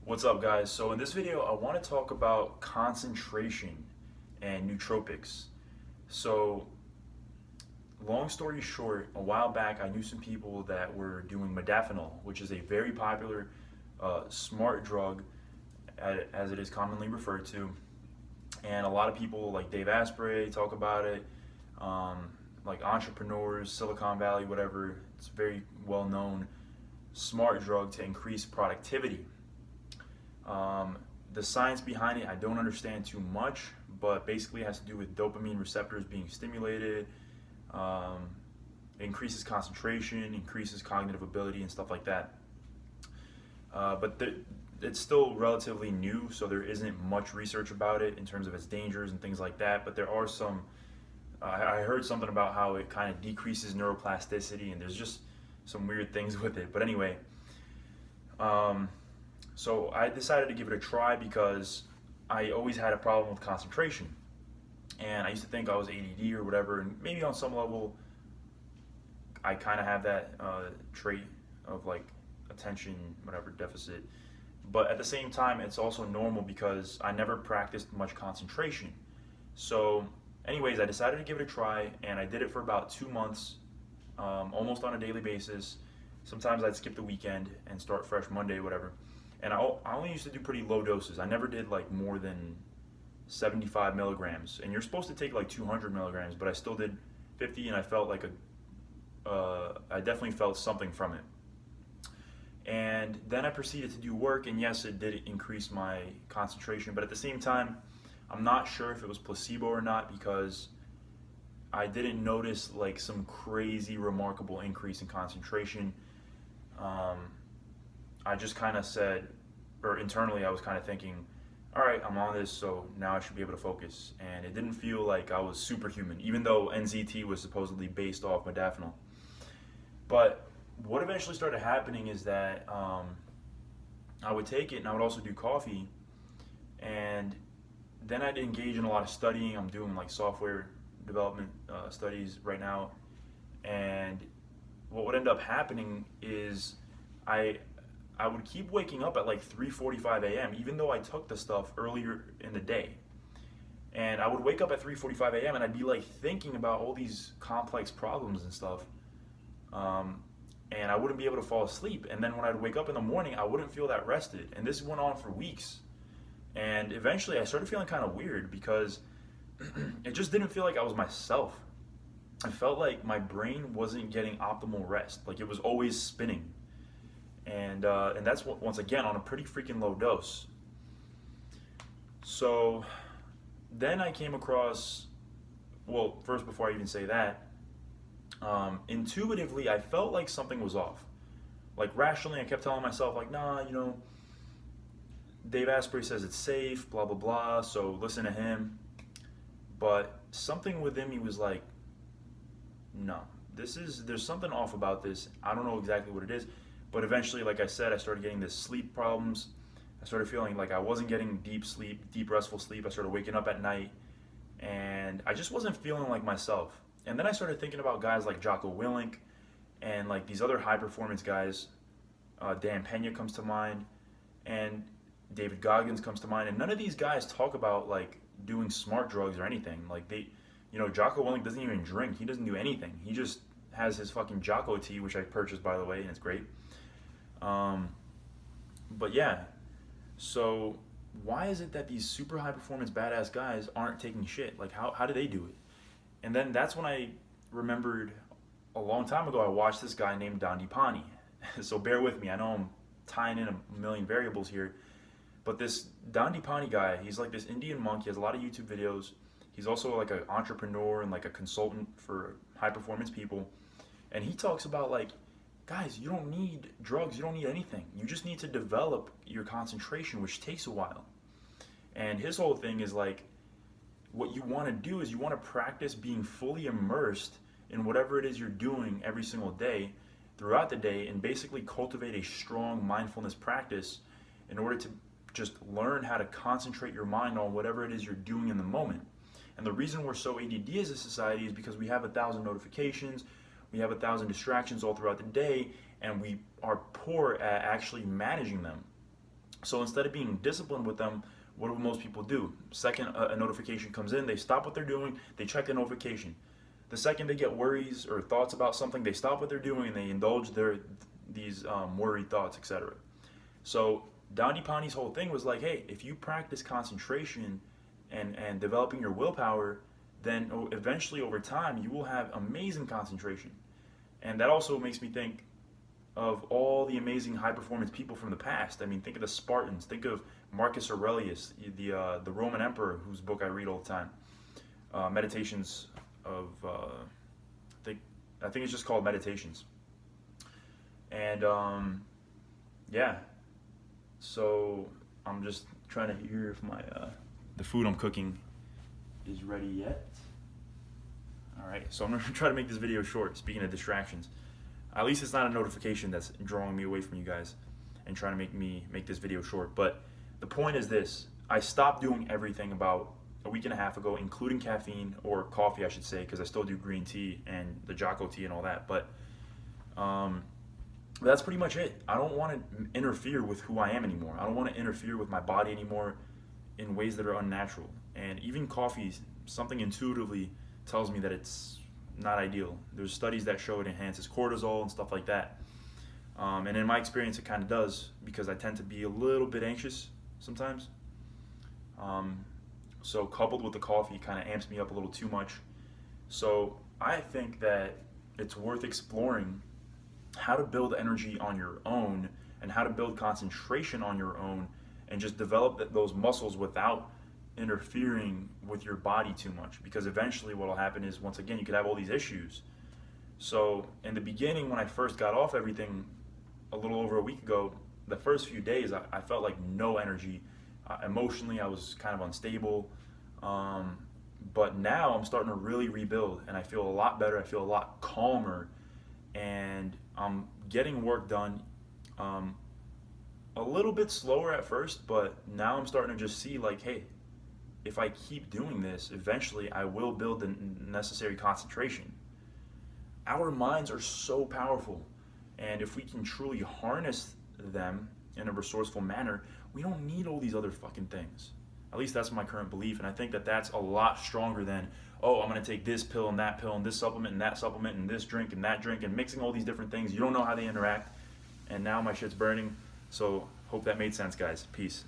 What's up, guys? So in this video I want to talk about concentration and nootropics. So long story short, a while back I knew some people that were doing modafinil, which is a very popular smart drug as it is commonly referred to. And a lot of people like Dave Asprey talk about it, like entrepreneurs, Silicon Valley, whatever. It's a very well known smart drug to increase productivity. The science behind it, I don't understand too much, but basically it has to do with dopamine receptors being stimulated, increases concentration, increases cognitive ability, and stuff like that. But it's still relatively new, so there isn't much research about it in terms of its dangers and things like that. But there are some. I heard something about how it kind of decreases neuroplasticity, and there's just some weird things with it. But anyway. So I decided to give it a try because I always had a problem with concentration. And I used to think I was ADD or whatever, and maybe on some level I kind of have that trait of like attention, whatever, deficit. But at the same time, it's also normal because I never practiced much concentration. So anyways, I decided to give it a try, and I did it for about 2 months, almost on a daily basis. Sometimes I'd skip the weekend and start fresh Monday, whatever. And I only used to do pretty low doses. I never did like more than 75 milligrams. And you're supposed to take like 200 milligrams, but I still did 50, and I felt like I definitely felt something from it. And then I proceeded to do work, and yes, it did increase my concentration, but at the same time, I'm not sure if it was placebo or not because I didn't notice like some crazy, remarkable increase in concentration. I just kind of said, or internally I was kind of thinking, all right, I'm on this, so now I should be able to focus. And it didn't feel like I was superhuman, even though NZT was supposedly based off modafinil. But what eventually started happening is that I would take it, and I would also do coffee, and then I'd engage in a lot of studying. I'm doing like software development studies right now, and what would end up happening is I would keep waking up at like 3:45 a.m. even though I took the stuff earlier in the day. And I would wake up at 3:45 a.m. and I'd be like thinking about all these complex problems and stuff. And I wouldn't be able to fall asleep. And then when I'd wake up in the morning, I wouldn't feel that rested. And this went on for weeks. And eventually I started feeling kind of weird because it just didn't feel like I was myself. I felt like my brain wasn't getting optimal rest. Like it was always spinning. And that's once again on a pretty freaking low dose. So then I came across, well, first before I even say that, intuitively I felt like something was off. Like rationally I kept telling myself like, nah, Dave Asprey says it's safe, blah, blah, blah, so listen to him. But something within me was like, no, there's something off about this. I don't know exactly what it is. But eventually, like I said, I started getting this sleep problems. I started feeling like I wasn't getting deep sleep, deep restful sleep. I started waking up at night, and I just wasn't feeling like myself. And then I started thinking about guys like Jocko Willink and like these other high performance guys. Dan Pena comes to mind, and David Goggins comes to mind. And none of these guys talk about like doing smart drugs or anything. Like Jocko Willink doesn't even drink. He doesn't do anything. He just has his fucking Jocko tea, which I purchased, by the way, and it's great. But yeah, so why is it that these super high performance badass guys aren't taking shit? Like how do they do it? And then that's when I remembered a long time ago I watched this guy named Dandipani. So bear with me, I know I'm tying in a million variables here, but this Dandipani guy, he's like this Indian monk. He has a lot of YouTube videos. He's also like an entrepreneur and like a consultant for high performance people. And he talks about like, guys, you don't need drugs, you don't need anything. You just need to develop your concentration, which takes a while. And his whole thing is like, what you want to do is you want to practice being fully immersed in whatever it is you're doing every single day, throughout the day, and basically cultivate a strong mindfulness practice in order to just learn how to concentrate your mind on whatever it is you're doing in the moment. And the reason we're so ADD as a society is because we have 1,000 notifications, we have 1,000 distractions all throughout the day, and we are poor at actually managing them. So instead of being disciplined with them, what do most people do? Second a notification comes in, they stop what they're doing, they check the notification. The second they get worries or thoughts about something, they stop what they're doing and they indulge these worried thoughts, etc. So Dandipani's whole thing was like, hey, if you practice concentration and developing your willpower, then eventually over time you will have amazing concentration. And that also makes me think of all the amazing high performance people from the past. I mean, think of the Spartans. Think of Marcus Aurelius, the Roman emperor, whose book I read all the time. Meditations of I think it's just called Meditations. And yeah, so I'm just trying to hear if my the food I'm cooking is ready yet. All right, so I'm gonna try to make this video short. Speaking of distractions, at least it's not a notification that's drawing me away from you guys and trying to make this video short. But the point is this: I stopped doing everything about a week and a half ago, including caffeine, or coffee, I should say, because I still do green tea and the Jocko tea and all that. But that's pretty much it. I don't want to interfere with who I am anymore. I don't want to interfere with my body anymore in ways that are unnatural. And even coffee, something intuitively tells me that it's not ideal. There's studies that show it enhances cortisol and stuff like that. And in my experience, it kind of does, because I tend to be a little bit anxious sometimes. So coupled with the coffee, kind of amps me up a little too much. So I think that it's worth exploring how to build energy on your own and how to build concentration on your own and just develop those muscles without interfering with your body too much, because eventually what will happen is, once again, you could have all these issues. So in the beginning, when I first got off everything a little over a week ago, the first few days I felt like no energy. Emotionally I was kind of unstable, but now I'm starting to really rebuild and I feel a lot better. I feel a lot calmer and I'm getting work done a little bit slower at first, but now I'm starting to just see like, hey, if I keep doing this, eventually I will build the necessary concentration. Our minds are so powerful, and if we can truly harness them in a resourceful manner, we don't need all these other fucking things. At least that's my current belief, and I think that that's a lot stronger than, oh, I'm gonna take this pill and this supplement and that supplement and this drink and that drink and mixing all these different things. You don't know how they interact, and now my shit's burning. So hope that made sense, guys. Peace.